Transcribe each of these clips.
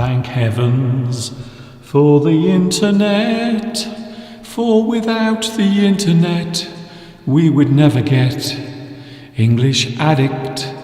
Thank heavens for the internet, for without the internet we would never get English Addict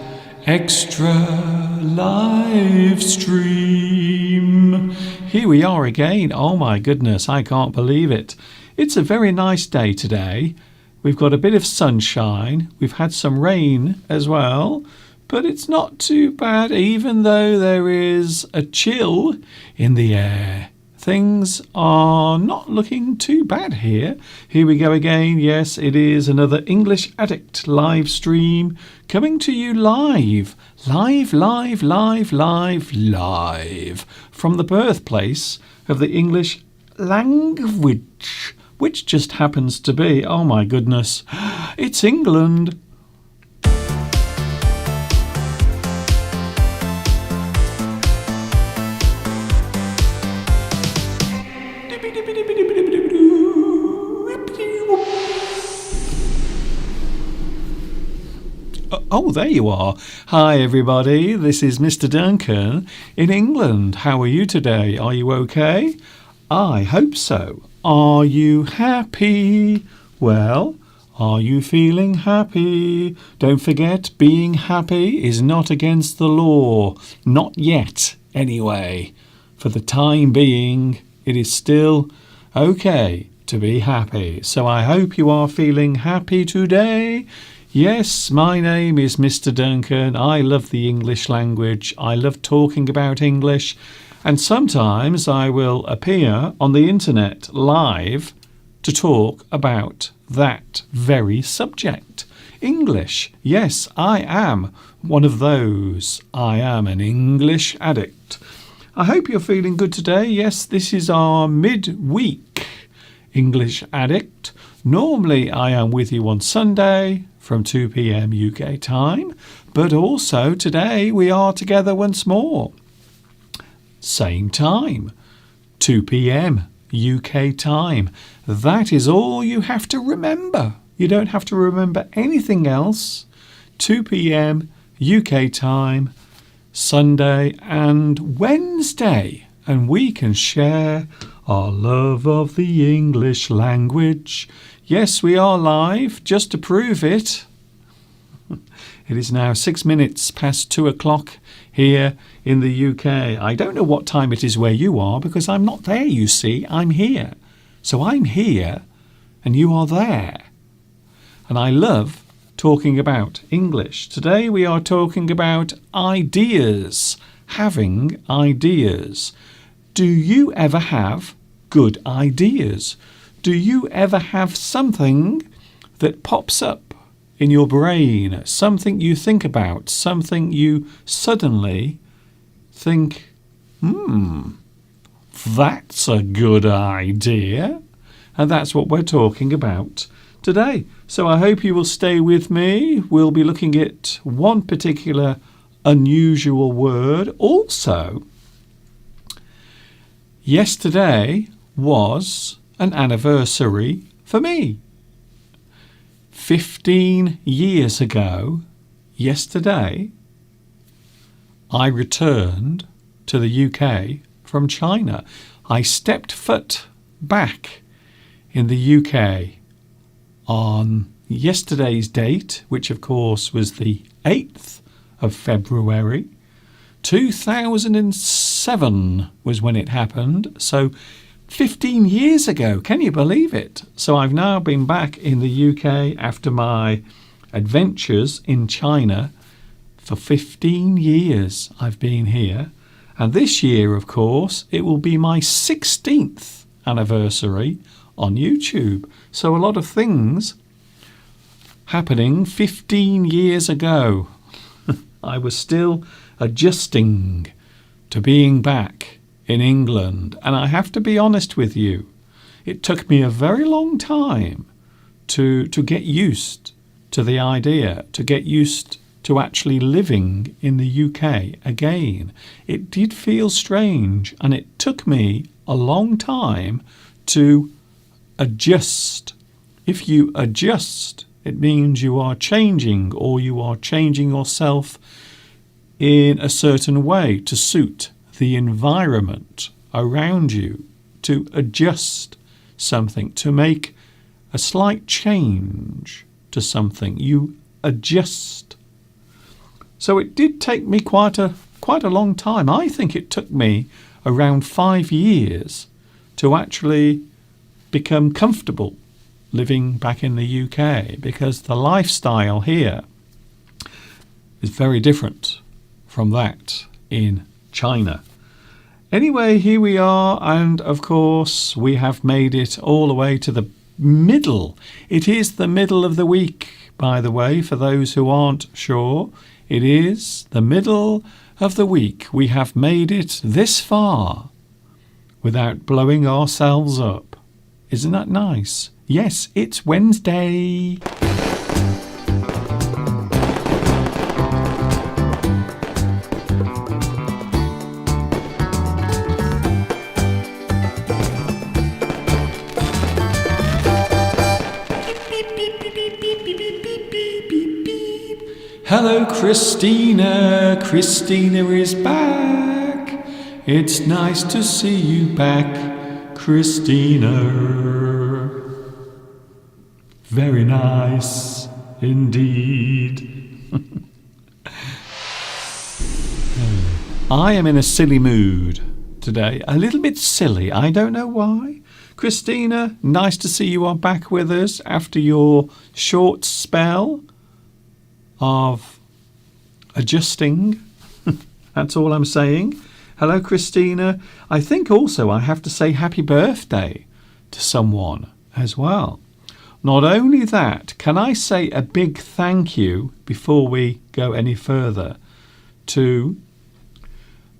Extra live stream. Here we are again. Oh my goodness, I can't believe it. It's a very nice day today. We've got a bit of sunshine. We've had some rain as well, but it's not too bad, even though there is a chill in the air. Things are not looking too bad here. Here we go again. Yes, it is another English Addict live stream coming to you live from the birthplace of the English language, which just happens to be, oh my goodness, it's England. Oh, there you are. Hi, everybody. This is Mr. Duncan in England. How are you today? Are you okay? I hope so. Are you happy? Well, are you feeling happy? Don't forget, being happy is not against the law. Not yet, anyway. For the time being, it is still okay to be happy. So I hope you are feeling happy today. Yes, my name is Mr. Duncan. I love the English language. I love talking about English. And sometimes I will appear on the internet live to talk about that very subject. English. Yes, I am one of those. I am an English addict. I hope you're feeling good today. Yes, this is our midweek English Addict. Normally I am with you on Sunday from 2 p.m. UK time, but also today we are together once more. Same time, 2 p.m. UK time. That is all you have to remember. You don't have to remember anything else. 2 p.m. UK time, Sunday and Wednesday, and we can share our love of the English language. Yes, we are live, just to prove it. It is now 6 minutes past 2 o'clock here in the UK. I don't know what time it is where you are because I'm not there, you see. I'm here. So I'm here and you are there. And I love talking about English. Today we are talking about ideas, having ideas. Do you ever have good ideas? Do you ever have something that pops up in your brain, something you think about, something you suddenly think, that's a good idea? And that's what we're talking about today. So I hope you will stay with me. We'll be looking at one particular unusual word. Also, yesterday was an anniversary for me. 15 years ago, yesterday, I returned to the UK from China. I stepped foot back in the UK on yesterday's date, which of course was the 8th of February. 2007 was when it happened. So 15 years ago, can you believe it? So I've now been back in the UK after my adventures in China. For 15 years I've been here. And this year, of course, it will be my 16th anniversary on YouTube. So a lot of things happening 15 years ago. I was still adjusting to being back in England, and I have to be honest with you, it took me a very long time to get used to the idea, to get used to actually living in the UK again. It did feel strange, and it took me a long time to adjust. If you adjust, it means you are changing, or you are changing yourself in a certain way to suit the environment around you, to adjust something, to make a slight change to something. You adjust. So it did take me quite a long time. I think it took me around 5 years to actually become comfortable living back in the UK, because the lifestyle here is very different from that in China. Anyway, here we are, and of course we have made it all the way to the middle. It is the middle of the week, by the way, for those who aren't sure. It is the middle of the week. We have made it this far without blowing ourselves up. Isn't that nice? Yes, it's Wednesday. Hello, Christina. Christina is back. It's nice to see you back, Christina. Very nice indeed. I am in a silly mood today. A little bit silly. I don't know why. Christina, nice to see you are back with us after your short spell of adjusting. That's all I'm saying. Hello, Christina. I think also I have to say happy birthday to someone as well. Not only that, can I say a big thank you before we go any further to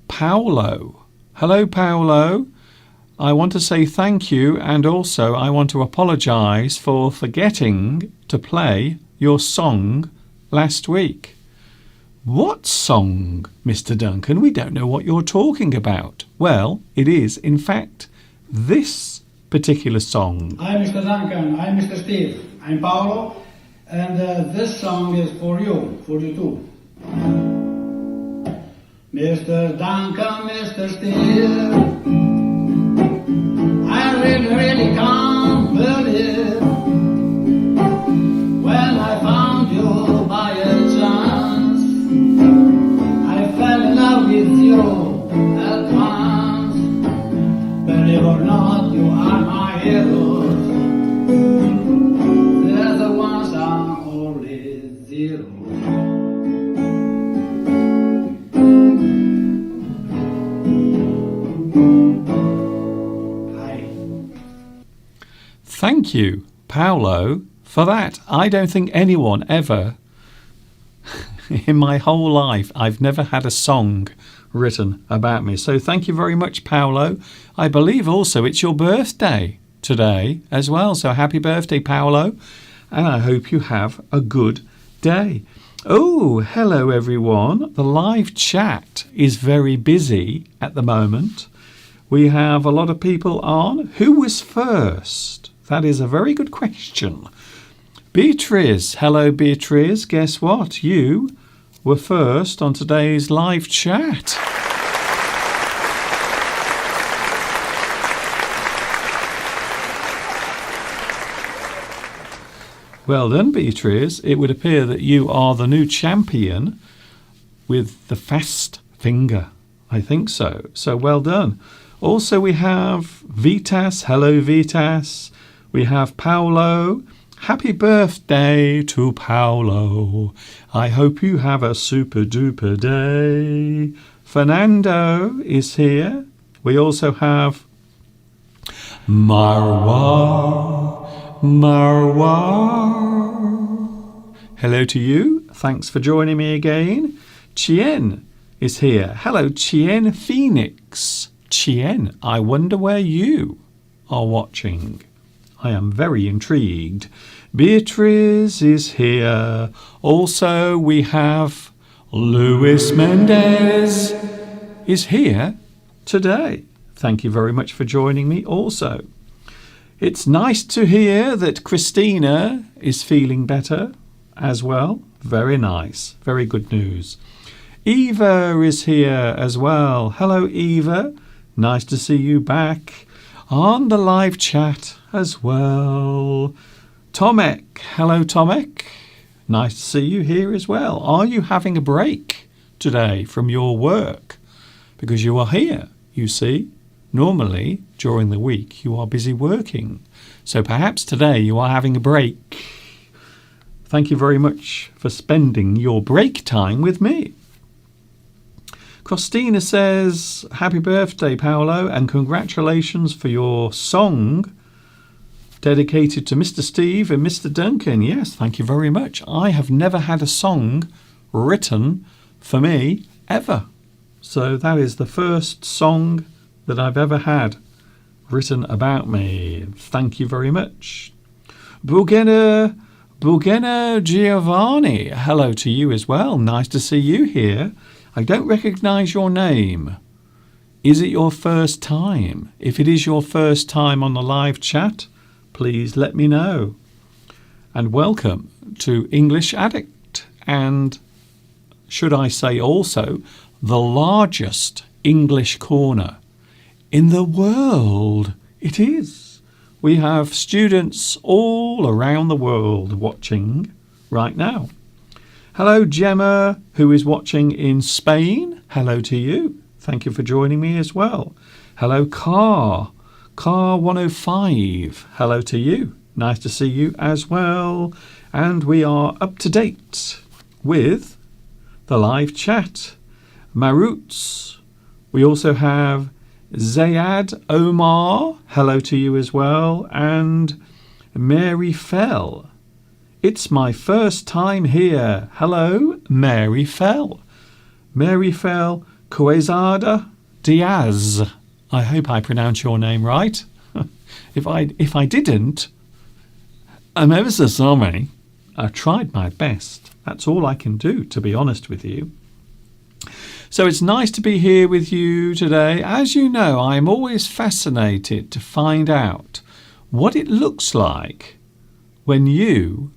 Paolo. Hello, Paolo. I want to say thank you, and also I want to apologise for forgetting to play your song last week. What song, Mr. Duncan? We don't know what you're talking about. Well, it is, in fact, this particular song. Hi, Mr. Duncan. I'm Mr. Steve. I'm Paolo, and this song is for you too. Mr. Duncan, Mr. Steve, I really can't believe when I found you by a chance. I fell in love with you at once. Believe or not, you are my heroes. They're the ones I'm only zero. Thank you, Paolo, for that. I don't think anyone ever, in my whole life, I've never had a song written about me. So thank you very much, Paolo. I believe also it's your birthday today as well. So happy birthday, Paolo. And I hope you have a good day. Oh, hello, everyone. The live chat is very busy at the moment. We have a lot of people on. Who was first? That is a very good question. Beatrice. Hello, Beatrice. Guess what? You were first on today's live chat. Well done, Beatrice. It would appear that you are the new champion with the fast finger. I think so. So well done. Also, we have Vitas. Hello, Vitas. We have Paolo. Happy birthday to Paolo. I hope you have a super duper day. Fernando is here. We also have Marwa. Hello to you. Thanks for joining me again. Chien is here. Hello, Chien Phoenix. Chien, I wonder where you are watching. I am very intrigued. Beatrice is here. Also, we have Luis Mendez is here today. Thank you very much for joining me also. It's nice to hear that Christina is feeling better as well. Very nice. Very good news. Eva is here as well. Hello, Eva. Nice to see you back on the live chat as well. Tomek. Hello, Tomek. Nice to see you here as well. Are you having a break today from your work? Because you are here, you see. Normally, during the week, you are busy working. So perhaps today you are having a break. Thank you very much for spending your break time with me. Christina says, happy birthday, Paolo, and congratulations for your song dedicated to Mr. Steve and Mr. Duncan. Yes, thank you very much. I have never had a song written for me ever. So that is the first song that I've ever had written about me. Thank you very much. Bulgena Giovanni, hello to you as well. Nice to see you here. I don't recognise your name. Is it your first time? If it is your first time on the live chat, please let me know. And welcome to English Addict, and should I say also the largest English corner in the world. It is. We have students all around the world watching right now. Hello, Gemma, who is watching in Spain. Hello to you. Thank you for joining me as well. Hello, Car 105. Hello to you. Nice to see you as well. And we are up to date with the live chat. Maruts. We also have Zayad Omar. Hello to you as well. And Mary Fell. It's my first time here. Hello, Mary Fell. Mary Fell Coezada Diaz. I hope I pronounce your name right. If I didn't, I'm ever so sorry. I tried my best. That's all I can do, to be honest with you. So it's nice to be here with you today. As you know, I'm always fascinated to find out what it looks like when you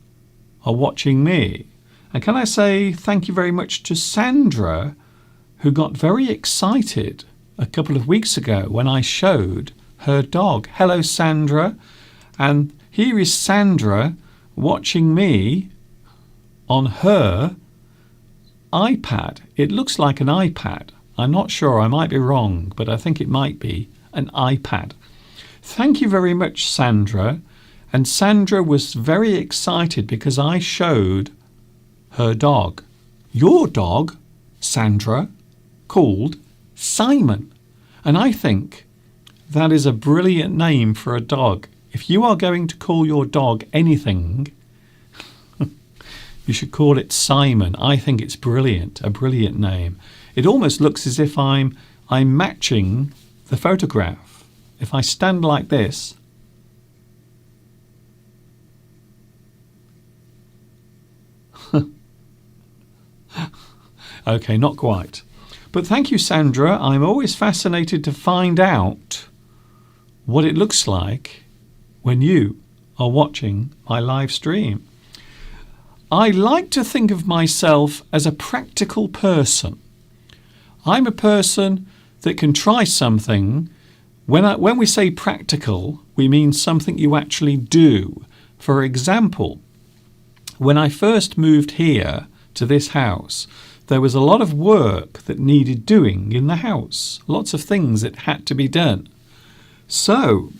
are watching me. And can I say thank you very much to Sandra, who got very excited a couple of weeks ago when I showed her dog. Hello, Sandra. And here is Sandra watching me on her iPad. It looks like an iPad. I'm not sure, I might be wrong, but I think it might be an iPad. Thank you very much, Sandra. And Sandra was very excited because I showed her dog. Your dog, Sandra, called Simon. And I think that is a brilliant name for a dog. If you are going to call your dog anything, you should call it Simon. I think it's brilliant, a brilliant name. It almost looks as if I'm matching the photograph. If I stand like this, okay, not quite. But thank you, Sandra. I'm always fascinated to find out what it looks like when you are watching my live stream. I like to think of myself as a practical person. I'm a person that can try something. When we say practical, we mean something you actually do. For example, when I first moved here to this house, there was a lot of work that needed doing in the house. Lots of things that had to be done. So,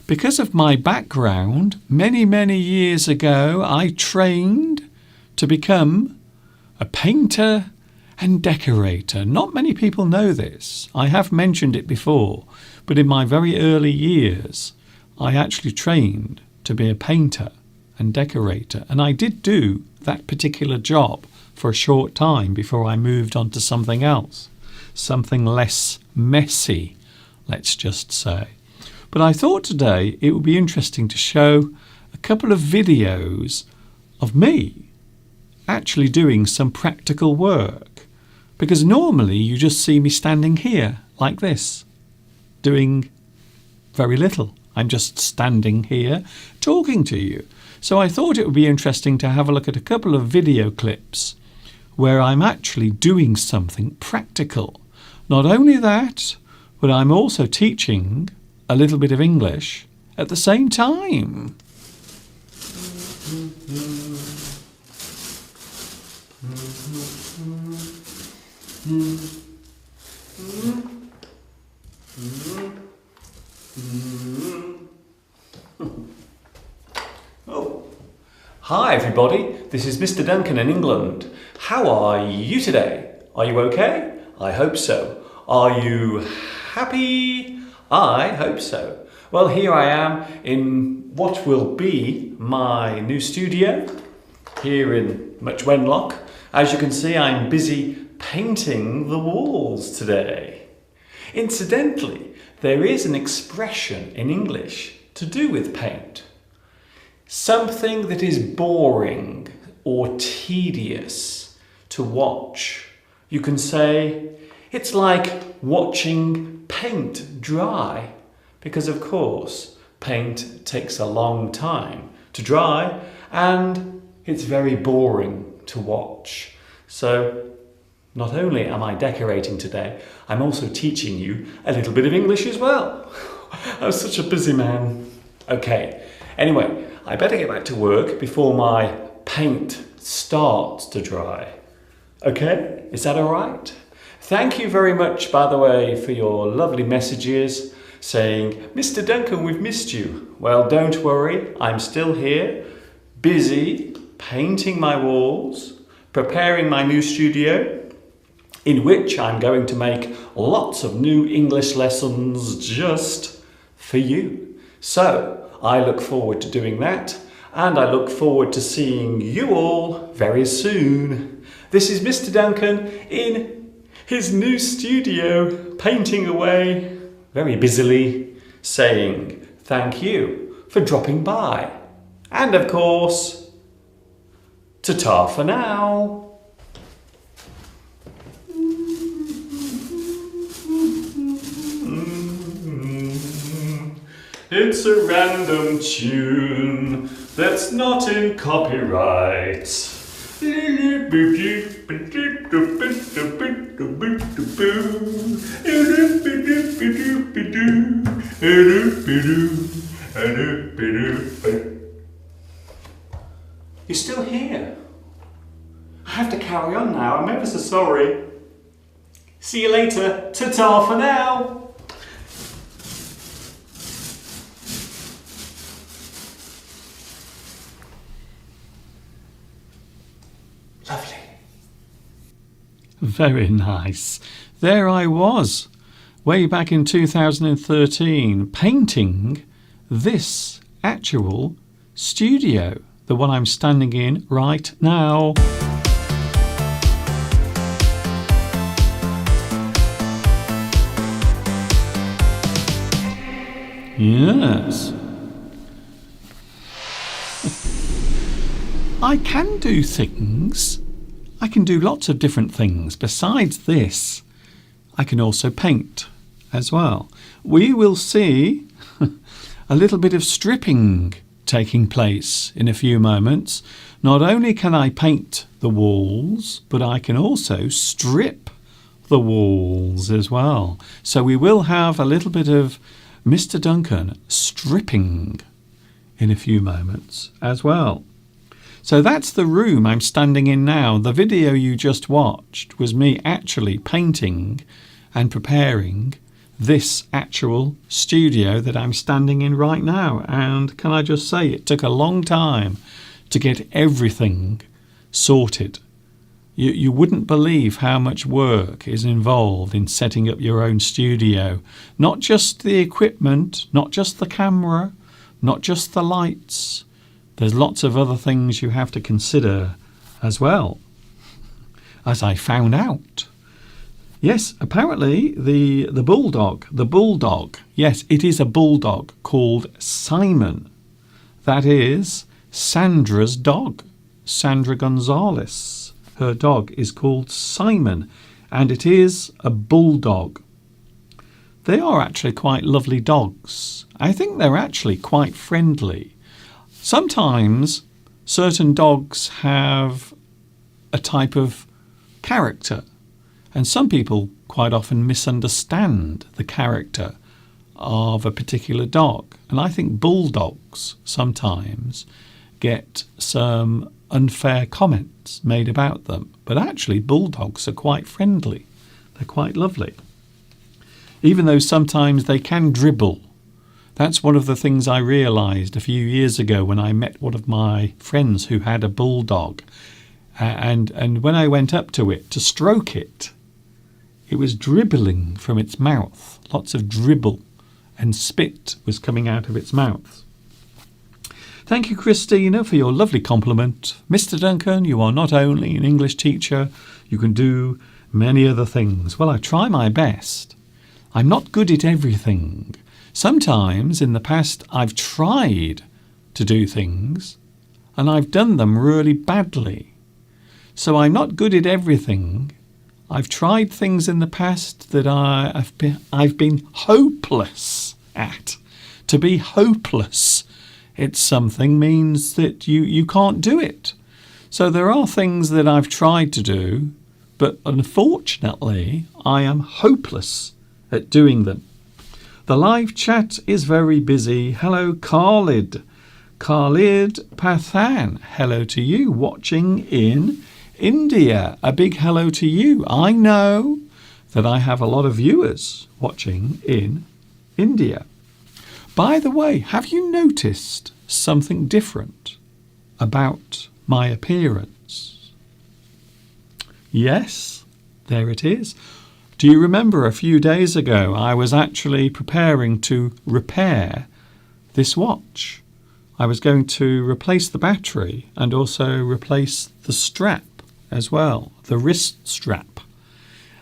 because of my background, many, many years ago, I trained to become a painter and decorator. Not many people know this. I have mentioned it before, but in my very early years, I actually trained to be a painter and decorator. And I did do that particular job for a short time before I moved on to something else, something less messy, let's just say. But I thought today it would be interesting to show a couple of videos of me actually doing some practical work. Because normally you just see me standing here like this, doing very little. I'm just standing here talking to you. So I thought it would be interesting to have a look at a couple of video clips where I'm actually doing something practical. Not only that, but I'm also teaching a little bit of English at the same time. Oh. Hi everybody, this is Mr. Duncan in England. How are you today? Are you okay? I hope so. Are you happy? I hope so. Well, here I am in what will be my new studio here in Much Wenlock. As you can see, I'm busy painting the walls today. Incidentally, there is an expression in English to do with paint. Something that is boring or tedious to watch. You can say, it's like watching paint dry, because of course paint takes a long time to dry and it's very boring to watch. So not only am I decorating today, I'm also teaching you a little bit of English as well. I'm such a busy man. Okay, anyway, I better get back to work before my paint starts to dry. Okay, is that all right? Thank you very much, by the way, for your lovely messages saying, Mr. Duncan, we've missed you. Well, don't worry, I'm still here, busy painting my walls, preparing my new studio, in which I'm going to make lots of new English lessons just for you. So, I look forward to doing that, and I look forward to seeing you all very soon. This is Mr. Duncan in his new studio, painting away very busily, saying thank you for dropping by. And of course, ta-ta for now. It's a random tune that's not in copyright. You're still here. I have to carry on now. I'm ever so sorry. See you later. Ta-ta for now. Lovely. Very nice. There I was, way back in 2013, painting this actual studio, the one I'm standing in right now. Yes. I can do things. I can do lots of different things. Besides this, I can also paint as well. We will see a little bit of stripping taking place in a few moments. Not only can I paint the walls, but I can also strip the walls as well. So we will have a little bit of Mr. Duncan stripping in a few moments as well. So that's the room I'm standing in now. The video you just watched was me actually painting and preparing this actual studio that I'm standing in right now. And can I just say, it took a long time to get everything sorted. You wouldn't believe how much work is involved in setting up your own studio. Not just the equipment, not just the camera, not just the lights. There's lots of other things you have to consider as well, as I found out. Yes, apparently the bulldog, yes, it is a bulldog called Simon. That is Sandra's dog, Sandra Gonzalez. Her dog is called Simon, and it is a bulldog. They are actually quite lovely dogs. I think they're actually quite friendly. Sometimes certain dogs have a type of character. And some people quite often misunderstand the character of a particular dog. And I think bulldogs sometimes get some unfair comments made about them. But actually, bulldogs are quite friendly. They're quite lovely. Even though sometimes they can dribble. That's one of the things I realised a few years ago when I met one of my friends who had a bulldog. And when I went up to it to stroke it, it was dribbling from its mouth. Lots of dribble and spit was coming out of its mouth. Thank you, Christina, for your lovely compliment. Mr. Duncan, you are not only an English teacher, you can do many other things. Well, I try my best. I'm not good at everything. Sometimes in the past I've tried to do things and I've done them really badly. So I'm not good at everything. I've tried things in the past that I've been hopeless at. To be hopeless at something means that you can't do it. So there are things that I've tried to do, but unfortunately I am hopeless at doing them. The live chat is very busy. Hello, Khalid. Khalid Pathan. Hello to you, watching in India. A big hello to you. I know that I have a lot of viewers watching in India. By the way, have you noticed something different about my appearance? Yes, there it is. Do you remember a few days ago I was actually preparing to repair this watch? I was going to replace the battery and also replace the strap as well, the wrist strap.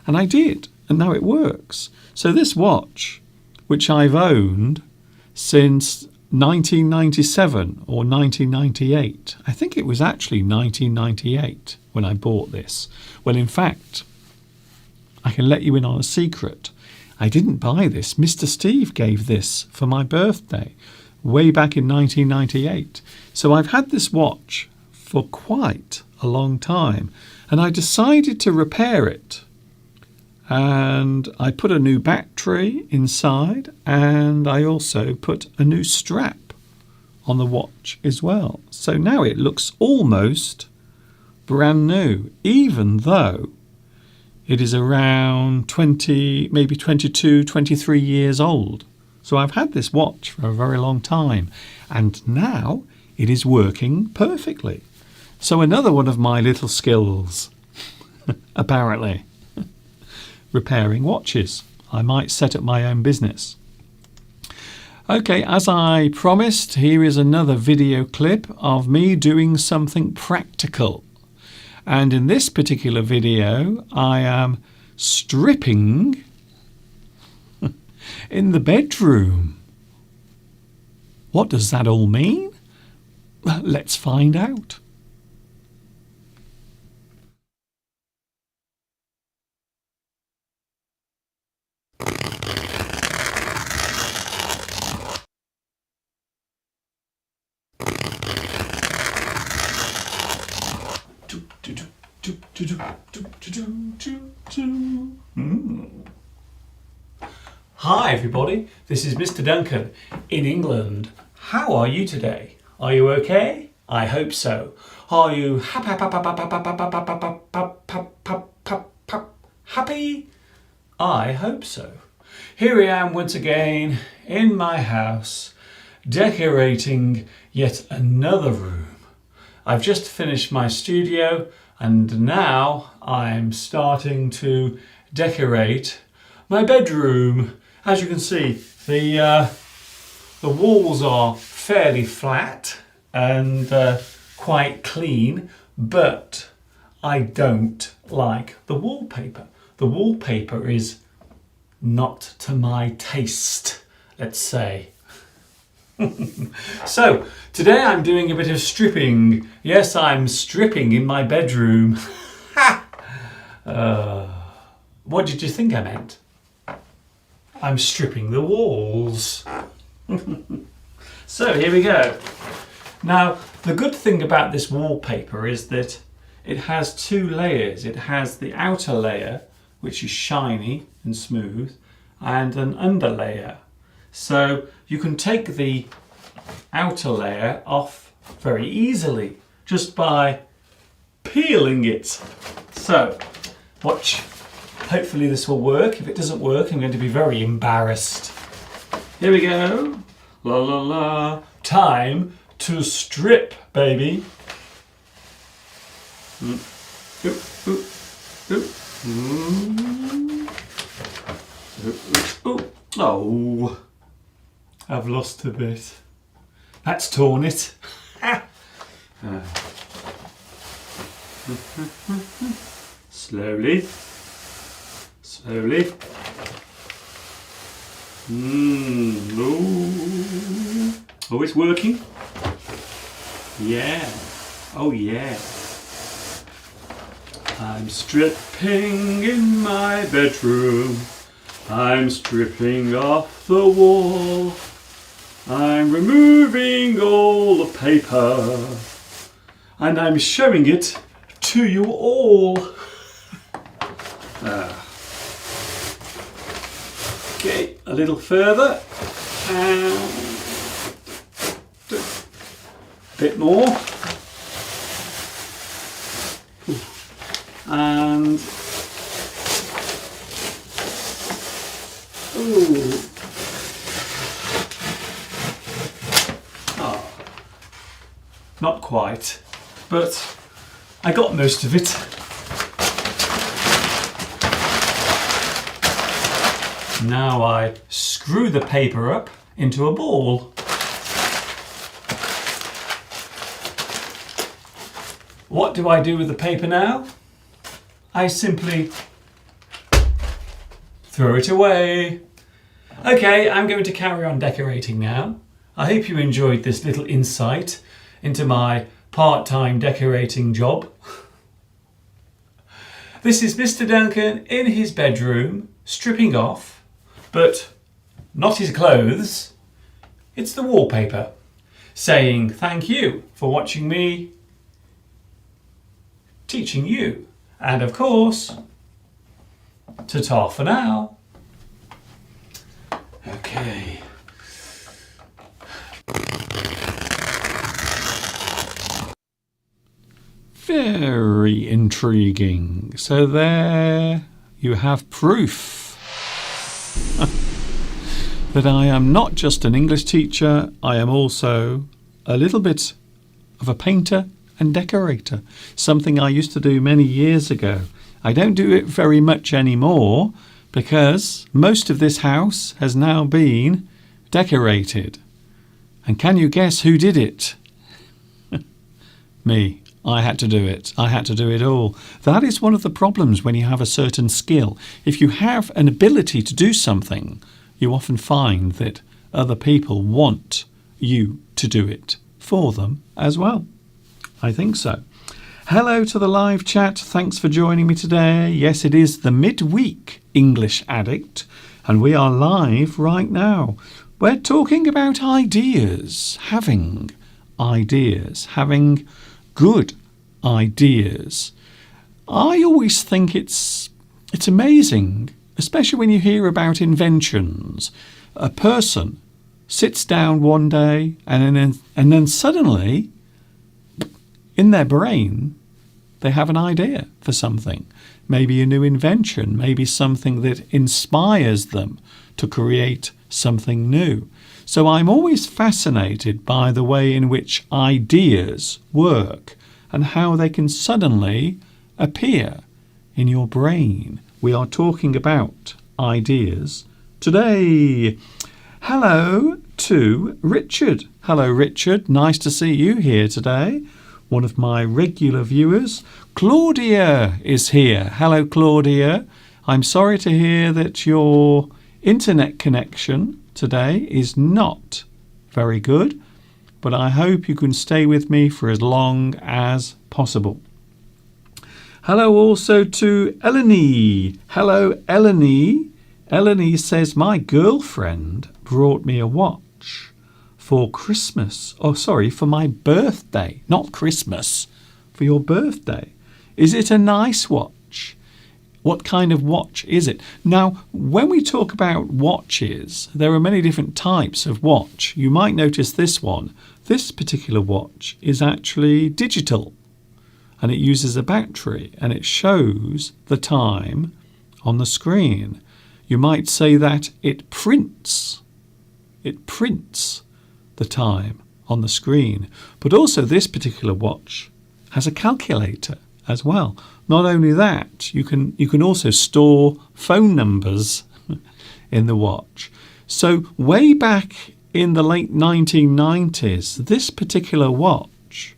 And I did, and now it works. So this watch, which I've owned since 1997 or 1998, I think it was actually 1998 when I bought this. Well, in fact, I can let you in on a secret. I didn't buy this. Mr. Steve gave this for my birthday way back in 1998. So I've had this watch for quite a long time, and I decided to repair it. And I put a new battery inside, and I also put a new strap on the watch as well. So now it looks almost brand new, even though it is around 20, maybe 22, 23 years old. So I've had this watch for a very long time, and now it is working perfectly. So another one of my little skills, apparently, repairing watches. I might set up my own business. Okay, as I promised, here is another video clip of me doing something practical. And in this particular video, I am stripping in the bedroom. What does that all mean? Let's find out. Hi everybody, this is Mr. Duncan in England. How are you today? Are you okay? I hope so. Are you happy? I hope so. Here I am once again in my house, decorating yet another room. I've just finished my studio and now I'm starting to decorate my bedroom. As you can see, the walls are fairly flat and quite clean, but I don't like the wallpaper. The wallpaper is not to my taste, let's say. So, today I'm doing a bit of stripping. Yes, I'm stripping in my bedroom. What did you think I meant? I'm stripping the walls. So, here we go. Now, the good thing about this wallpaper is that it has two layers. It has the outer layer, which is shiny and smooth, and an underlayer. So you can take the outer layer off very easily just by peeling it. So watch. Hopefully this will work. If it doesn't work, I'm going to be very embarrassed. Here we go. La la la. Time to strip, baby. Oop, oop, oop. Oh, I've lost a bit. That's torn it. Slowly. Slowly. Oh, it's working. Yeah. Oh, yeah. I'm stripping in my bedroom. I'm stripping off the wall. I'm removing all the paper. And I'm showing it to you all. Okay, a little further. And a bit more. And not quite, but I got most of it. Now I screw the paper up into a ball. What do I do with the paper now? I simply throw it away. Okay, I'm going to carry on decorating now. I hope you enjoyed this little insight into my part-time decorating job. This is Mr. Duncan in his bedroom, stripping off, but not his clothes. It's the wallpaper, saying thank you for watching me teaching you. And of course, ta-ta for now. Okay. Very intriguing. So there you have proof that I am not just an English teacher, I am also a little bit of a painter and decorator, something I used to do many years ago. I don't do it very much anymore because most of this house has now been decorated. And can you guess who did it? Me. I had to do it. I had to do it all. That is one of the problems when you have a certain skill. If you have an ability to do something, you often find that other people want you to do it for them as well. I think so. Hello to the live chat. Thanks for joining me today. Yes, it is the midweek English Addict, and we are live right now. We're talking about ideas, having good ideas. I always think it's amazing, especially when you hear about inventions. A person sits down one day and then suddenly in their brain they have an idea for something. Maybe a new invention, maybe something that inspires them to create something new. So I'm always fascinated by the way in which ideas work and how they can suddenly appear in your brain. We are talking about ideas today. Hello to Richard. Hello, Richard. Nice to see you here today. One of my regular viewers. Claudia is here. Hello, Claudia. I'm sorry to hear that your internet connection today is not very good, but I hope you can stay with me for as long as possible. Hello also to Eleni. Hello, Eleni. Eleni says, my girlfriend brought me a watch for Christmas. Oh, sorry, for my birthday. Not Christmas, for your birthday. Is it a nice watch? What kind of watch is it? Now, when we talk about watches, there are many different types of watch. You might notice this one. This particular watch is actually digital, and it uses a battery, and it shows the time on the screen. You might say that it prints. It prints the time on the screen. But also this particular watch has a calculator as well. Not only that, you can also store phone numbers in the watch. So way back in the late 1990s, this particular watch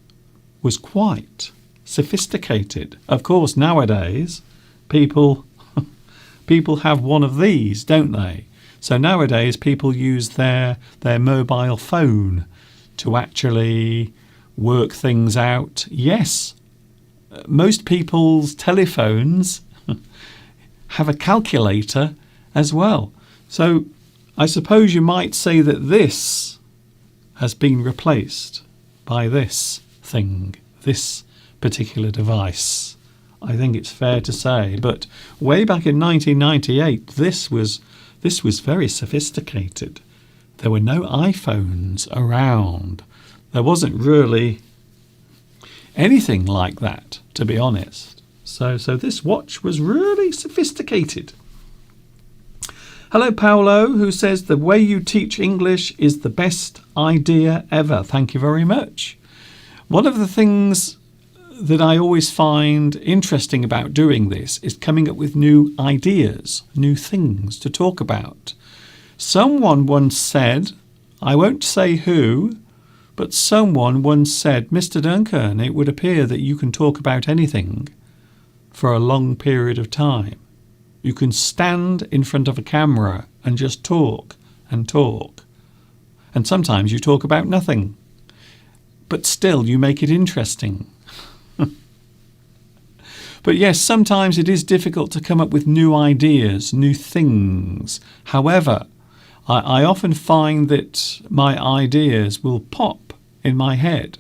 was quite sophisticated. Of course, nowadays, people have one of these, don't they? So nowadays, people use their mobile phone to actually work things out. Yes, most people's telephones have a calculator as well. So I suppose you might say that this has been replaced by this thing, this particular device. I think it's fair to say. But way back in 1998, this was very sophisticated. There were no iPhones around. There wasn't really anything like that, to be honest. So this watch was really sophisticated. Hello, Paolo, who says the way you teach English is the best idea ever. Thank you very much. One of the things that I always find interesting about doing this is coming up with new ideas, new things to talk about. Someone once said, I won't say who, but someone once said, Mr. Duncan, it would appear that you can talk about anything for a long period of time. You can stand in front of a camera and just talk and talk. And sometimes you talk about nothing, but still you make it interesting. But yes, sometimes it is difficult to come up with new ideas, new things. However, I often find that my ideas will pop in my head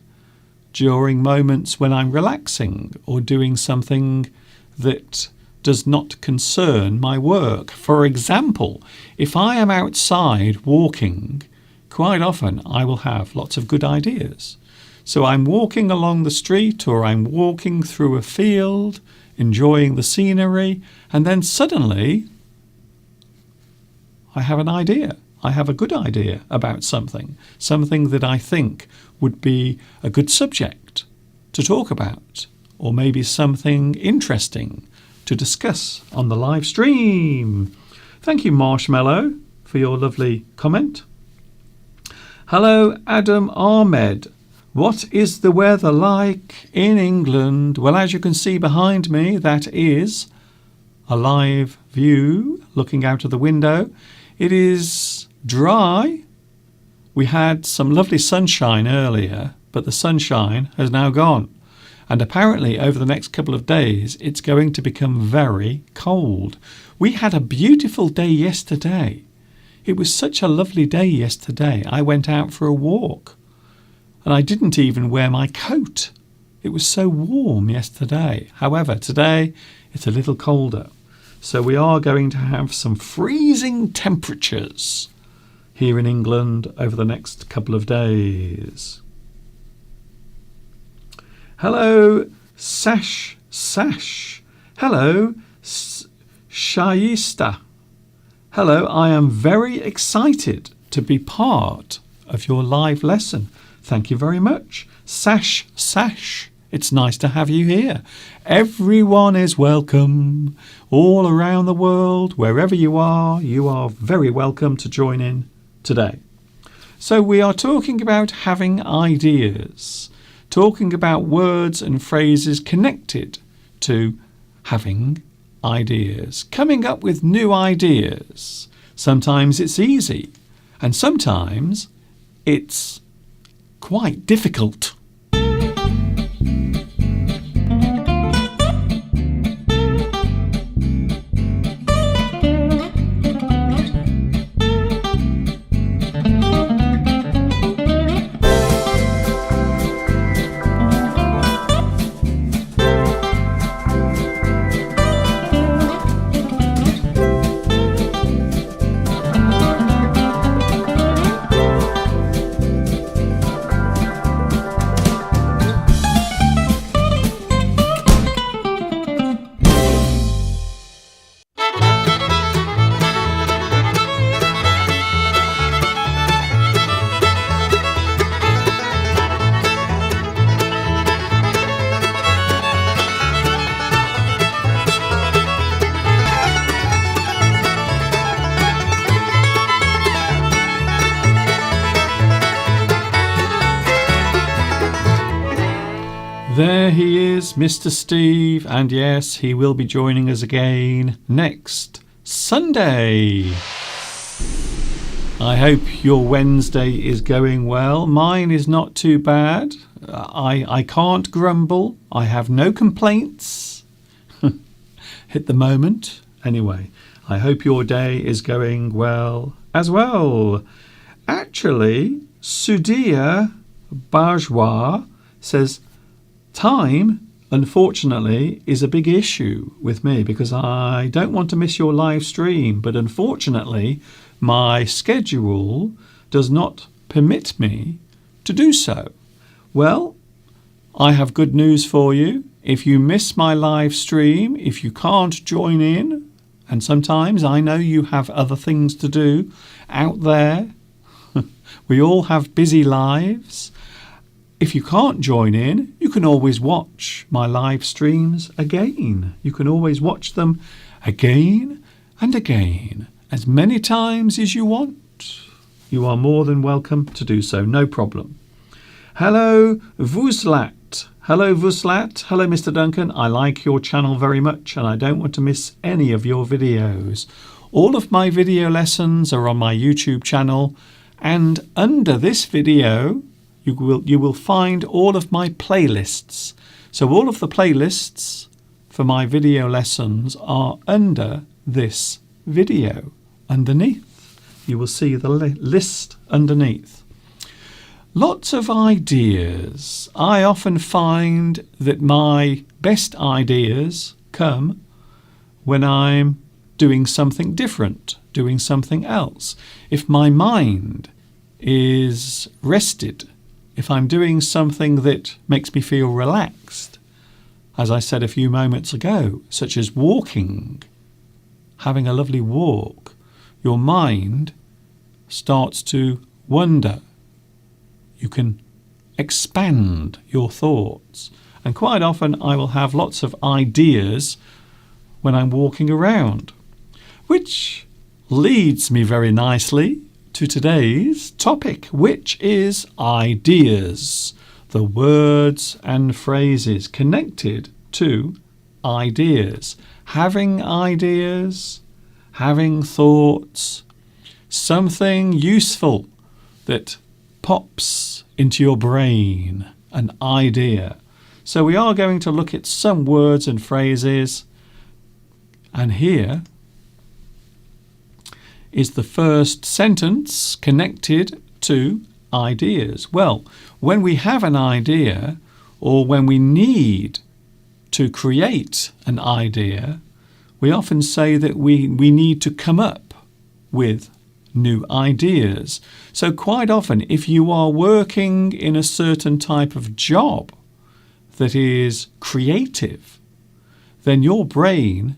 during moments when I'm relaxing or doing something that does not concern my work. For example, if I am outside walking, quite often I will have lots of good ideas. So I'm walking along the street or I'm walking through a field, enjoying the scenery, and then suddenly I have an idea. I have a good idea about something that I think would be a good subject to talk about, or maybe something interesting to discuss on the live stream. Thank you, Marshmallow, for your lovely comment. Hello, Adam Ahmed. What is the weather like in England? Well, as you can see behind me, that is a live view looking out of the window. It is dry. We had some lovely sunshine earlier, but the sunshine has now gone. And apparently over the next couple of days, it's going to become very cold. We had a beautiful day yesterday. It was such a lovely day yesterday. I went out for a walk. And I didn't even wear my coat. It was so warm yesterday. However, today it's a little colder. So we are going to have some freezing temperatures here in England over the next couple of days. Hello, Sash. Hello, Shaista. Hello, I am very excited to be part of your live lesson. Thank you very much. Sash, it's nice to have you here. Everyone is welcome. All around the world, wherever you are very welcome to join in today. So we are talking about having ideas, talking about words and phrases connected to having ideas, coming up with new ideas. Sometimes it's easy, and sometimes it's quite difficult. There he is, Mr. Steve, and yes, he will be joining us again next Sunday. I hope your Wednesday is going well. Mine is not too bad. I can't grumble. I have no complaints at the moment. Anyway, I hope your day is going well as well. Actually, Sudhir Bajwa says, time, unfortunately, is a big issue with me because I don't want to miss your live stream, but unfortunately, my schedule does not permit me to do so. Well, I have good news for you. If you miss my live stream, if you can't join in, and sometimes I know you have other things to do out there, we all have busy lives. If you can't join in, you can always watch my live streams again. You can always watch them again and again, as many times as you want. You are more than welcome to do so, no problem. Hello, Vuslat. Hello, Vuslat. Hello, Mr. Duncan. I like your channel very much and I don't want to miss any of your videos. All of my video lessons are on my YouTube channel, and under this video you will find all of my playlists. So all of the playlists for my video lessons are under this video. Underneath, you will see the list underneath. Lots of ideas. I often find that my best ideas come when I'm doing something different, doing something else. If my mind is rested, if I'm doing something that makes me feel relaxed, as I said a few moments ago, such as walking, having a lovely walk, your mind starts to wander. You can expand your thoughts. And quite often I will have lots of ideas when I'm walking around, which leads me very nicely to today's topic, which is ideas, the words and phrases connected to ideas. Having ideas, having thoughts, something useful that pops into your brain, an idea. So we are going to look at some words and phrases, and here is the first sentence connected to ideas. Well, when we have an idea, or when we need to create an idea, we often say that we need to come up with new ideas. So quite often, if you are working in a certain type of job that is creative, then your brain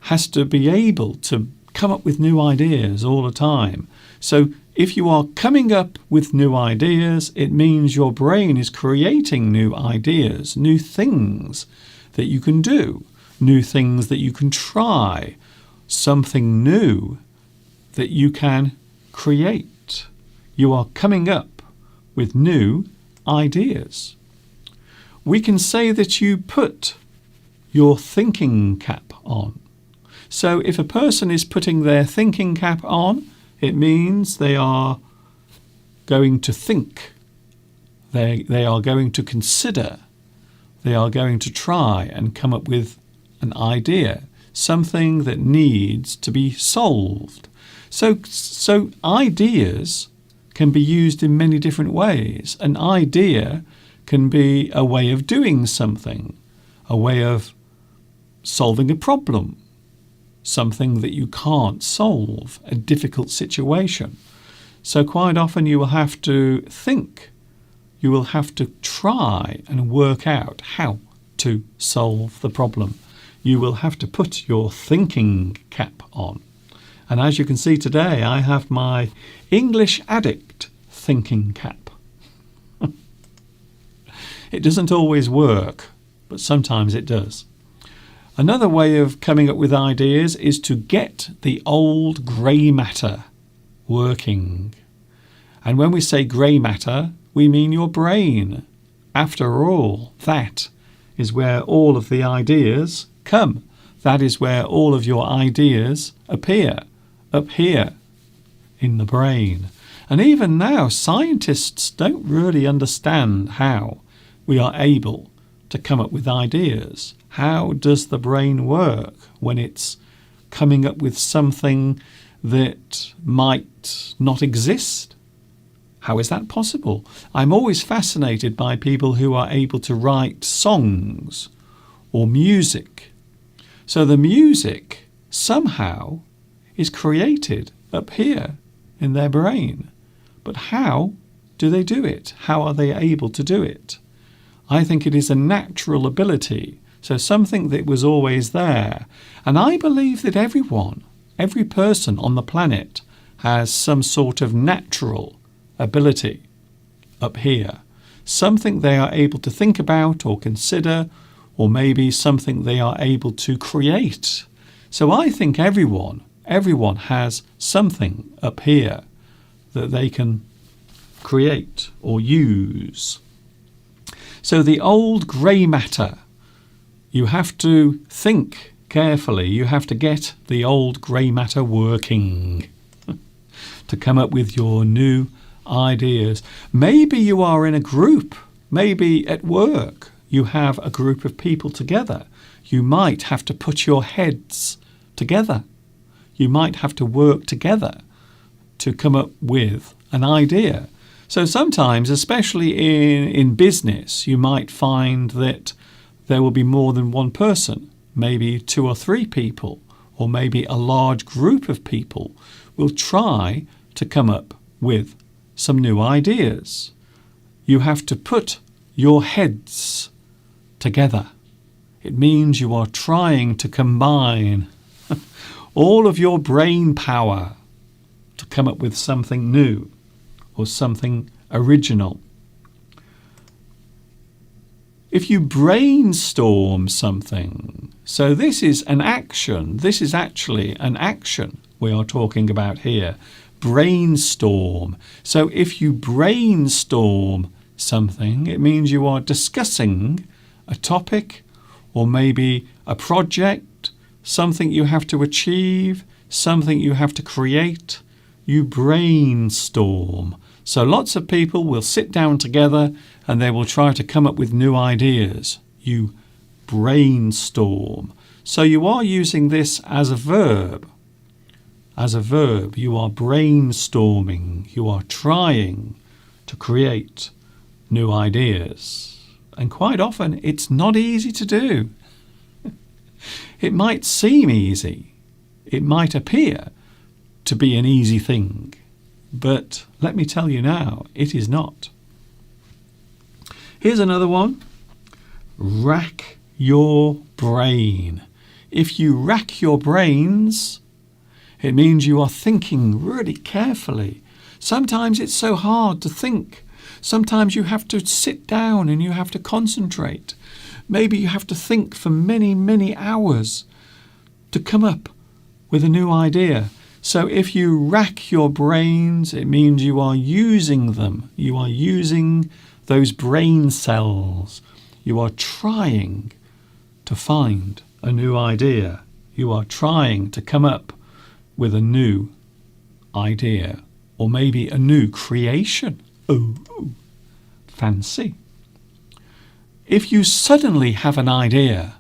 has to be able to come up with new ideas all the time. So if you are coming up with new ideas, it means your brain is creating new ideas, new things that you can do, new things that you can try, something new that you can create. You are coming up with new ideas. We can say that you put your thinking cap on. So if a person is putting their thinking cap on, it means they are going to think. They are going to consider. They are going to try and come up with an idea, something that needs to be solved. So ideas can be used in many different ways. An idea can be a way of doing something, a way of solving a problem, something that you can't solve, a difficult situation. So quite often you will have to think. You will have to try and work out how to solve the problem. You will have to put your thinking cap on. And as you can see today, I have my English addict thinking cap. It doesn't always work, but sometimes it does. Another way of coming up with ideas is to get the old grey matter working. And when we say grey matter, we mean your brain. After all, that is where all of the ideas come. That is where all of your ideas appear, up here in the brain. And even now, scientists don't really understand how we are able to come up with ideas. How does the brain work when it's coming up with something that might not exist? How is that possible? I'm always fascinated by people who are able to write songs or music. So the music somehow is created up here in their brain. But how do they do it? How are they able to do it? I think it is a natural ability, so something that was always there. And I believe that every person on the planet has some sort of natural ability up here, something they are able to think about or consider, or maybe something they are able to create. So I think everyone has something up here that they can create or use. So the old grey matter, you have to think carefully. You have to get the old grey matter working to come up with your new ideas. Maybe you are in a group. Maybe at work you have a group of people together. You might have to put your heads together. You might have to work together to come up with an idea. So sometimes, especially in business, you might find that there will be more than one person, maybe 2 or 3 people, or maybe a large group of people will try to come up with some new ideas. You have to put your heads together. It means you are trying to combine all of your brain power to come up with something new or something original. If you brainstorm something, so this is an action, this is actually an action we are talking about here. Brainstorm. So if you brainstorm something, it means you are discussing a topic or maybe a project, something you have to achieve, something you have to create. You brainstorm. So lots of people will sit down together and they will try to come up with new ideas. You brainstorm. So you are using this as a verb. As a verb, you are brainstorming. You are trying to create new ideas. And quite often it's not easy to do. It might seem easy. It might appear to be an easy thing. But let me tell you now, it is not. Here's another one. Rack your brain. If you rack your brains, it means you are thinking really carefully. Sometimes it's so hard to think. Sometimes you have to sit down and you have to concentrate. Maybe you have to think for many, many hours to come up with a new idea. So if you rack your brains, it means you are using them. You are using those brain cells. You are trying to find a new idea. You are trying to come up with a new idea or maybe a new creation. Oh, fancy. If you suddenly have an idea,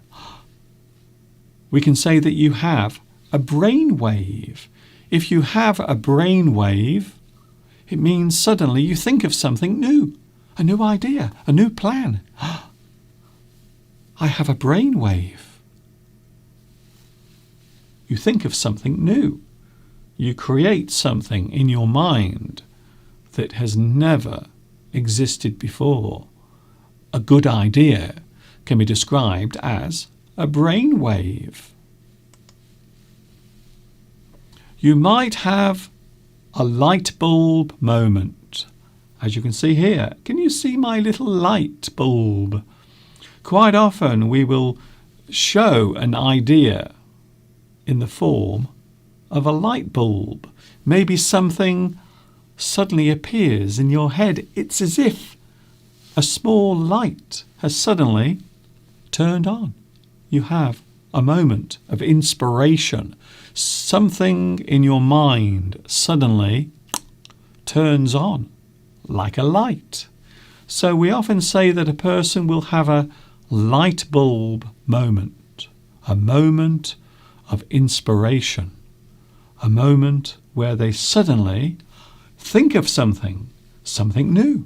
we can say that you have a brainwave. If you have a brainwave, it means suddenly you think of something new, a new idea, a new plan. I have a brainwave. You think of something new. You create something in your mind that has never existed before. A good idea can be described as a brainwave. You might have a light bulb moment. As you can see here, can you see my little light bulb? Quite often we will show an idea in the form of a light bulb. Maybe something suddenly appears in your head. It's as if a small light has suddenly turned on. You have a moment of inspiration. Something in your mind suddenly turns on like a light. So we often say that a person will have a light bulb moment, a moment of inspiration, a moment where they suddenly think of something new.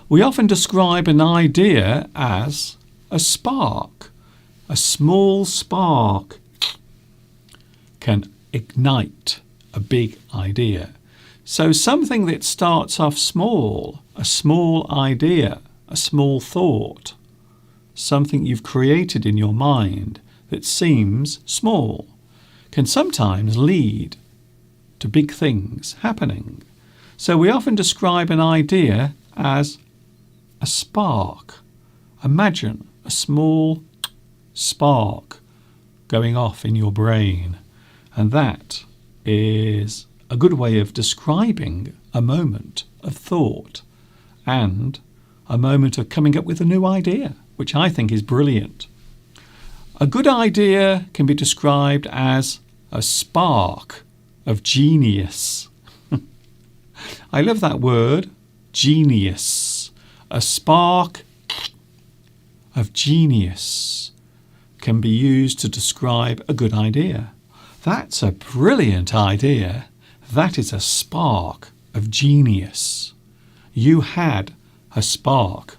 We often describe an idea as a spark. A small spark can ignite a big idea. So something that starts off small, a small idea, a small thought, something you've created in your mind that seems small, can sometimes lead to big things happening. So we often describe an idea as a spark. Imagine a small spark going off in your brain, and that is a good way of describing a moment of thought and a moment of coming up with a new idea, which I think is brilliant. A good idea can be described as a spark of genius. I love that word, genius. A spark of genius can be used to describe a good idea. That's a brilliant idea. That is a spark of genius. You had a spark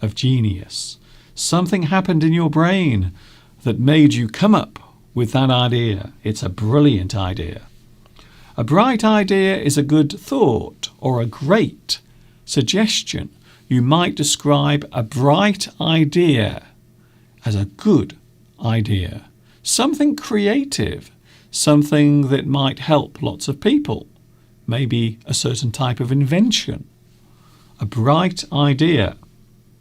of genius. Something happened in your brain that made you come up with that idea. It's a brilliant idea. A bright idea is a good thought or a great suggestion. You might describe a bright idea as a good idea. Something creative, something that might help lots of people. Maybe a certain type of invention. A bright idea.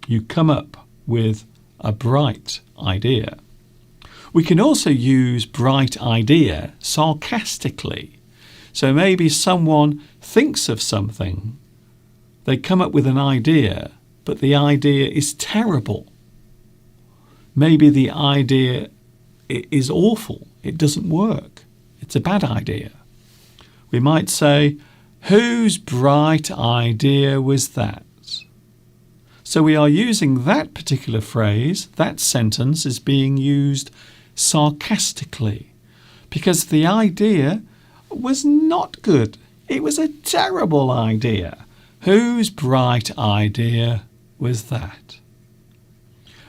You come up with a bright idea. We can also use bright idea sarcastically. So maybe someone thinks of something, they come up with an idea, but the idea is terrible. Maybe the idea is awful, it doesn't work, it's a bad idea. We might say, whose bright idea was that? So we are using that particular phrase, that sentence is being used sarcastically because the idea was not good. It was a terrible idea. Whose bright idea was that?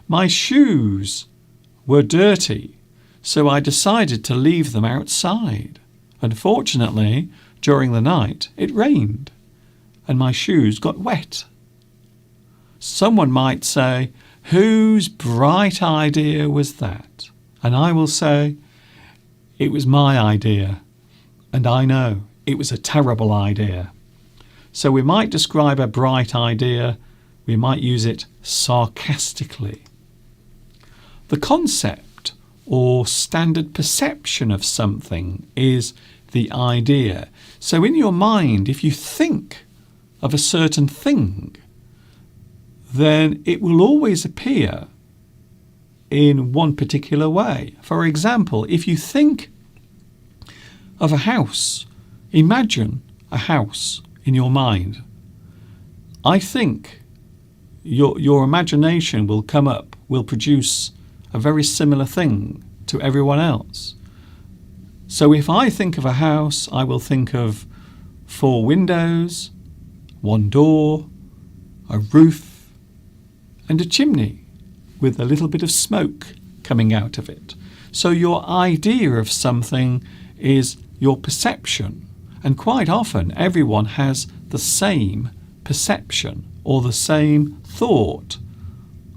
My shoes were dirty, so I decided to leave them outside. Unfortunately, during the night, it rained, and my shoes got wet. Someone might say, whose bright idea was that? And I will say, it was my idea. And I know it was a terrible idea. So we might describe a bright idea, we might use it sarcastically. The concept or standard perception of something is the idea. So in your mind, if you think of a certain thing, then it will always appear in one particular way. For example, if you think of a house, imagine a house in your mind. I think your imagination will come up, will produce a very similar thing to everyone else. So if I think of a house, I will think of 4 windows, 1 door, a roof, and a chimney with a little bit of smoke coming out of it. So your idea of something is your perception. And quite often everyone has the same perception or the same thought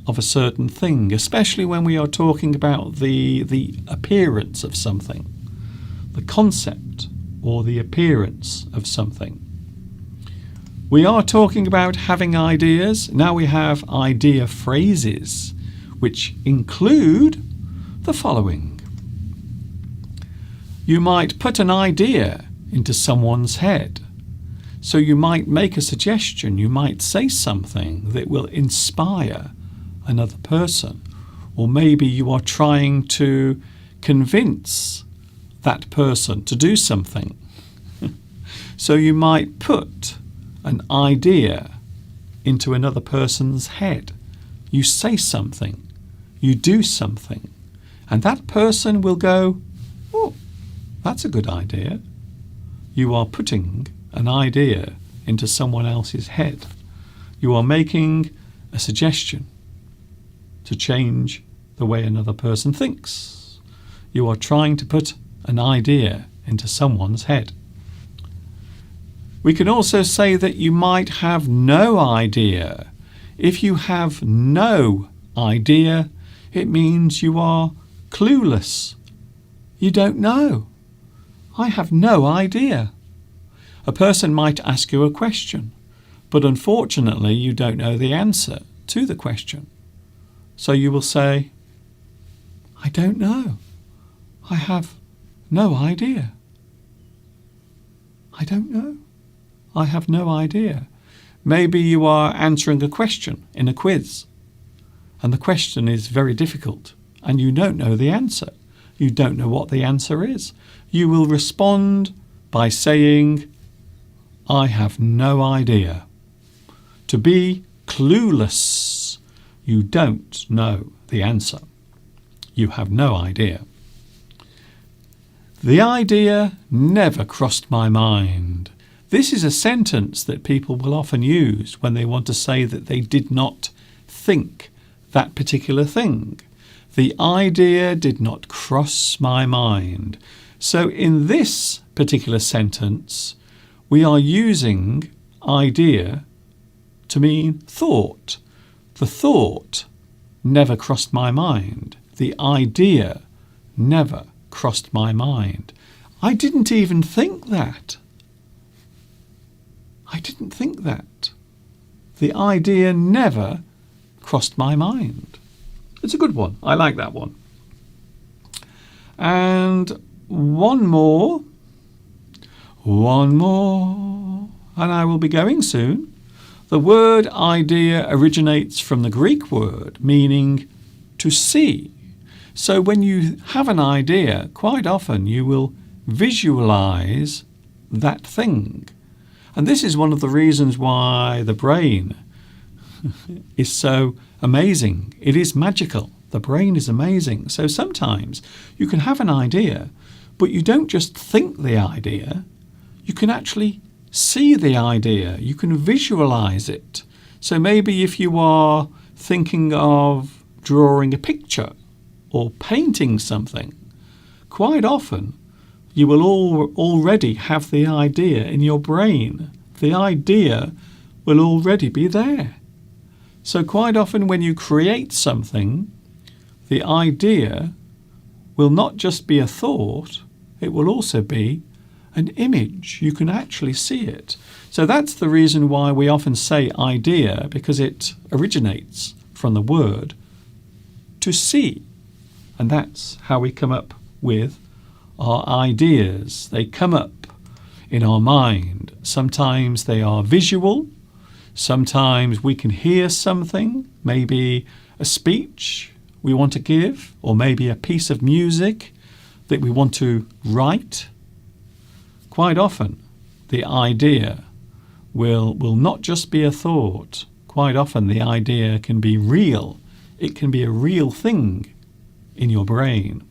of a certain thing, especially when we are talking about the appearance of something, the concept or the appearance of something. We are talking about having ideas. Now we have idea phrases, which include the following. You might put an idea into someone's head. So you might make a suggestion, you might say something that will inspire another person, or maybe you are trying to convince that person to do something. So you might put an idea into another person's head. You say something, you do something, and that person will go, "Oh, that's a good idea." You are putting an idea into someone else's head. You are making a suggestion to change the way another person thinks. You are trying to put an idea into someone's head. We can also say that you might have no idea. If you have no idea, it means you are clueless. You don't know. I have no idea. A person might ask you a question, but unfortunately you don't know the answer to the question. So you will say, "I don't know. I have no idea. I don't know. I have no idea." Maybe you are answering a question in a quiz, and the question is very difficult, and you don't know the answer. You don't know what the answer is. You will respond by saying, "I have no idea." To be clueless, you don't know the answer. You have no idea. The idea never crossed my mind. This is a sentence that people will often use when they want to say that they did not think that particular thing. The idea did not cross my mind. So in this particular sentence, we are using idea to mean thought. The thought never crossed my mind. The idea never crossed my mind. I didn't even think that. I didn't think that. The idea never crossed my mind. It's a good one. I like that one. And one more, and I will be going soon. The word idea originates from the Greek word meaning to see. So when you have an idea, quite often you will visualize that thing. And this is one of the reasons why the brain is so amazing. It is magical. The brain is amazing. So sometimes you can have an idea, but you don't just think the idea. You can actually see the idea. You can visualize it. So maybe if you are thinking of drawing a picture or painting something, quite often you will already have the idea in your brain. The idea will already be there. So quite often when you create something, the idea will not just be a thought, it will also be an image. You can actually see it. So that's the reason why we often say idea, because it originates from the word to see. And that's how we come up with our ideas. They come up in our mind. Sometimes they are visual. Sometimes we can hear something, maybe a speech we want to give, or maybe a piece of music that we want to write. Quite often, the idea will not just be a thought. Quite often, the idea can be real. It can be a real thing in your brain.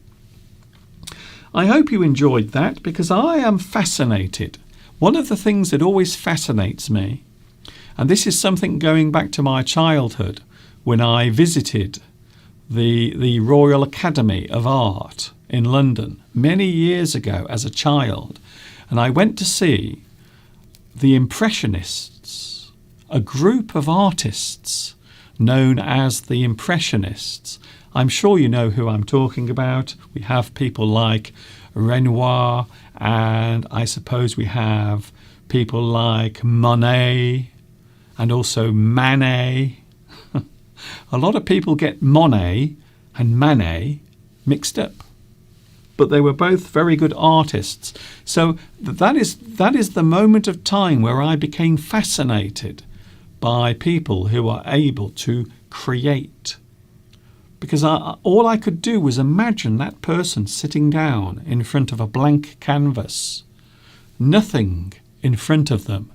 I hope you enjoyed that, because I am fascinated. One of the things that always fascinates me, and this is something going back to my childhood when I visited the Royal Academy of Art in London many years ago as a child, and I went to see the Impressionists, a group of artists known as the Impressionists. I'm sure you know who I'm talking about. We have people like Renoir, and I suppose we have people like Monet and also Manet. A lot of people get Monet and Manet mixed up. but they were both very good artists. So that is the moment of time where I became fascinated by people who are able to create. Because all I could do was imagine that person sitting down in front of a blank canvas, nothing in front of them,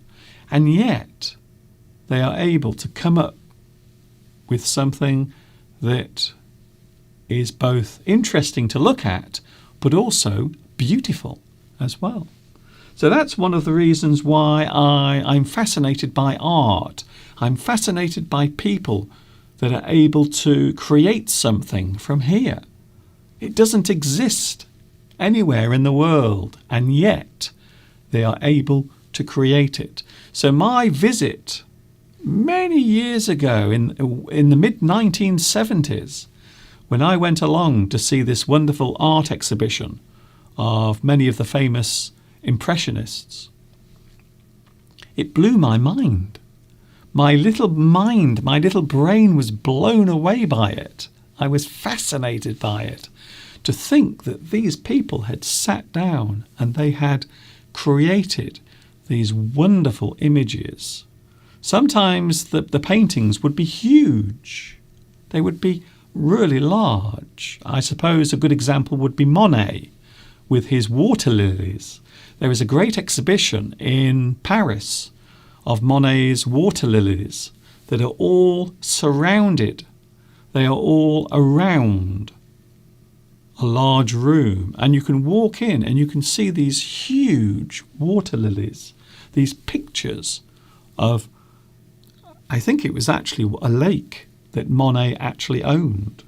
and yet they are able to come up with something that is both interesting to look at, but also beautiful as well. So that's one of the reasons why I'm fascinated by art. I'm fascinated by people that are able to create something from here. It doesn't exist anywhere in the world, and yet they are able to create it. So my visit many years ago in the mid-1970s, when I went along to see this wonderful art exhibition of many of the famous Impressionists, it blew my mind. My little brain was blown away by it. I was fascinated by it. To think that these people had sat down and they had created these wonderful images. Sometimes the paintings would be huge. They would be really large. I suppose a good example would be Monet with his water lilies. There is a great exhibition in Paris of Monet's water lilies that are all surrounded. They are all around a large room, and you can walk in and you can see these huge water lilies, these pictures of, I think it was actually a lake that Monet actually owned.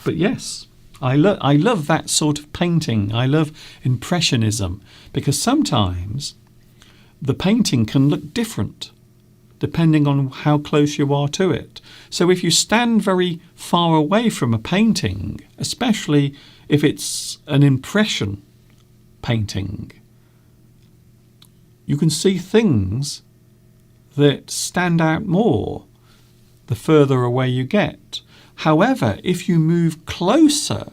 But yes, I love that sort of painting. I love Impressionism, because sometimes the painting can look different depending on how close you are to it. So if you stand very far away from a painting, especially if it's an impression painting, you can see things that stand out more the further away you get. However, if you move closer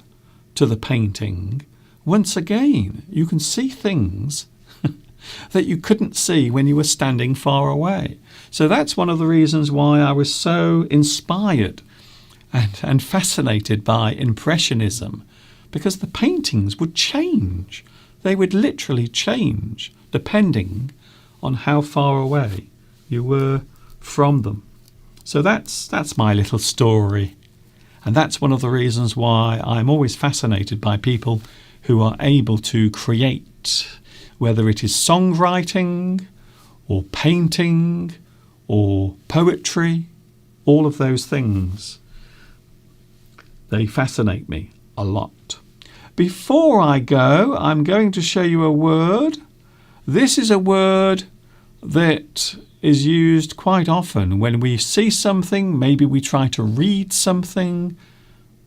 to the painting, once again, you can see things that you couldn't see when you were standing far away. So that's one of the reasons why I was so inspired and fascinated by Impressionism, because the paintings would change. They would literally change depending on how far away you were from them. So that's my little story. And that's one of the reasons why I'm always fascinated by people who are able to create, whether it is songwriting or painting or poetry, all of those things. They fascinate me a lot. Before I go, I'm going to show you a word. This is a word that is used quite often when we see something, maybe we try to read something,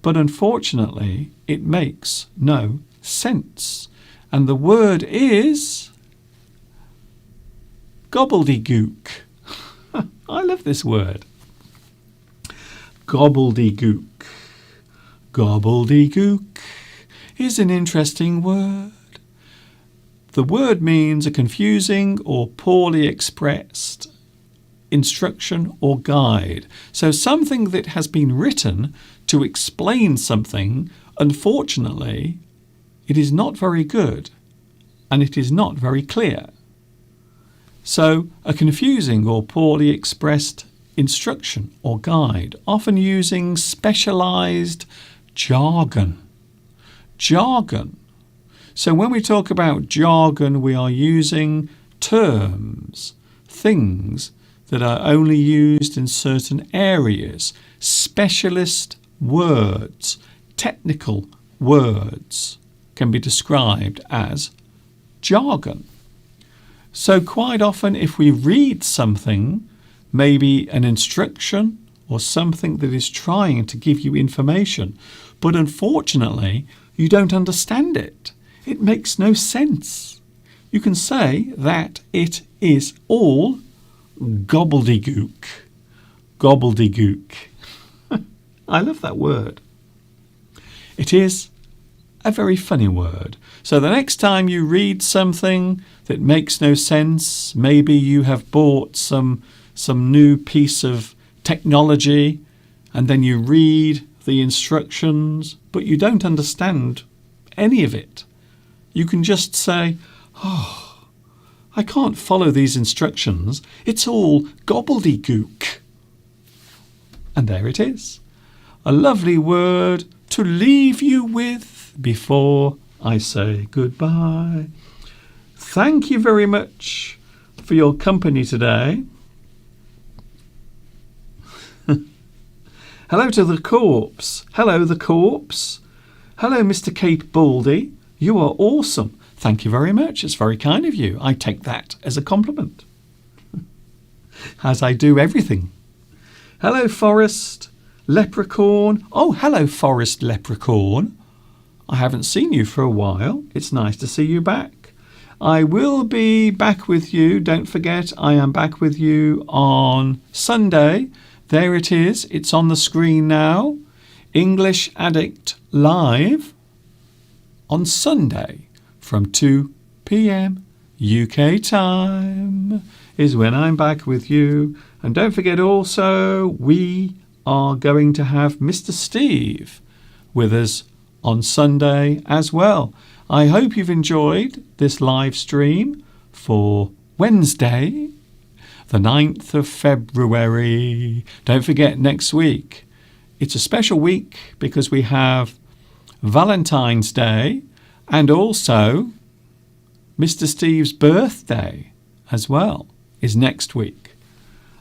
but unfortunately it makes no sense. And the word is gobbledygook. I love this word. Gobbledygook. Gobbledygook is an interesting word. The word means a confusing or poorly expressed instruction or guide. So something that has been written to explain something, unfortunately, it is not very good and it is not very clear. So a confusing or poorly expressed instruction or guide, often using specialized jargon. Jargon. So when we talk about jargon, we are using terms, things that are only used in certain areas, specialist words, technical words can be described as jargon. So quite often if we read something, maybe an instruction or something that is trying to give you information, but unfortunately you don't understand it. It makes no sense. You can say that it is all gobbledygook. Gobbledygook. I love that word. It is a very funny word. So the next time you read something that makes no sense, maybe you have bought some new piece of technology and then you read the instructions, but you don't understand any of it. You can just say, "Oh, I can't follow these instructions. It's all gobbledygook." And there it is. A lovely word to leave you with before I say goodbye. Thank you very much for your company today. Hello to the corpse. Hello, the corpse. Hello, Mr. Kate Baldy. You are awesome. Thank you very much. It's very kind of you. I take that as a compliment, as I do everything. Hello, Forest Leprechaun. Oh, hello, Forest Leprechaun. I haven't seen you for a while. It's nice to see you back. I will be back with you. Don't forget, I am back with you on Sunday. There it is. It's on the screen now. English Addict Live on Sunday from 2 p.m. UK time is when I'm back with you. And don't forget also, we are going to have Mr. Steve with us on Sunday as well. I hope you've enjoyed this live stream for Wednesday, the 9th of February. Don't forget, next week, it's a special week because we have Valentine's Day and also Mr. Steve's birthday as well is next week.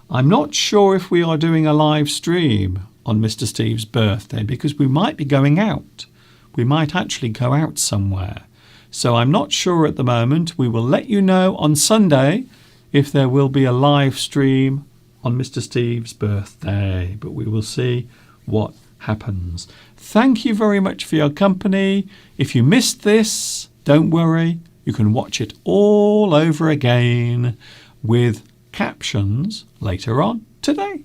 I'm not sure if we are doing a live stream on Mr. Steve's birthday because we might be going out. We might actually go out somewhere. So I'm not sure at the moment. We will let you know on Sunday if there will be a live stream on Mr. Steve's birthday. But we will see what happens. Thank you very much for your company. If you missed this, don't worry. You can watch it all over again with captions later on today.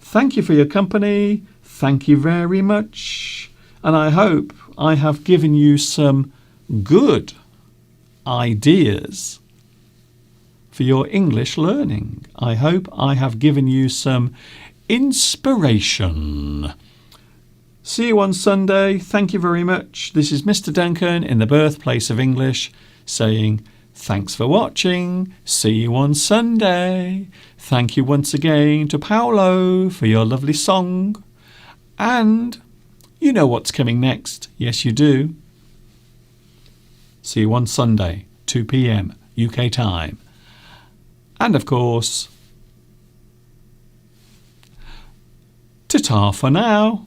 Thank you for your company. Thank you very much. And I hope I have given you some good ideas for your English learning. I hope I have given you some inspiration. See you on Sunday. Thank you very much. This is Mr. Duncan in the birthplace of English saying thanks for watching. See you on Sunday. Thank you once again to Paolo for your lovely song. And you know what's coming next. Yes, you do. See you on Sunday, 2 p.m. UK time. And of course, ta-ta for now.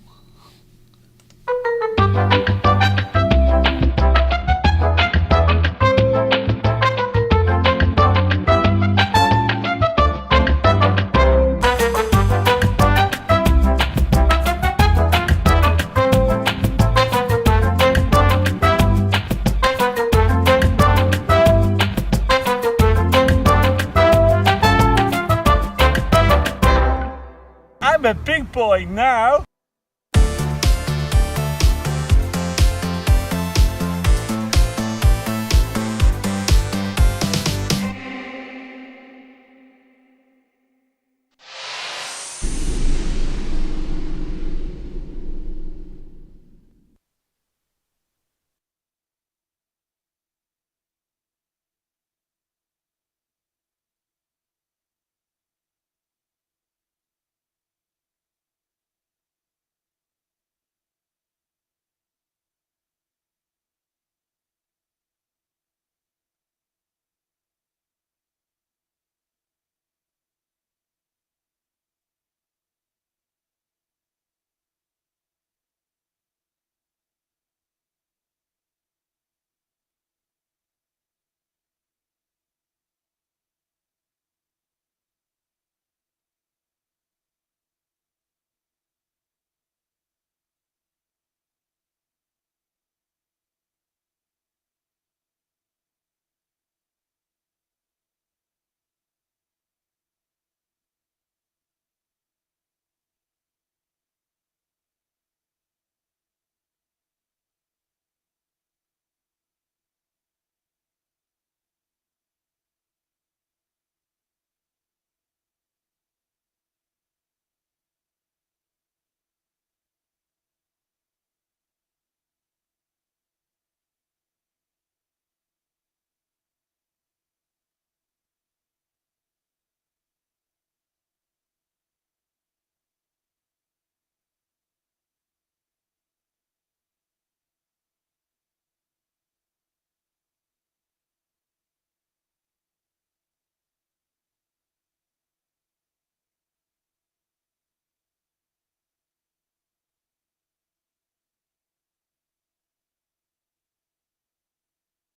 I'm a big boy now.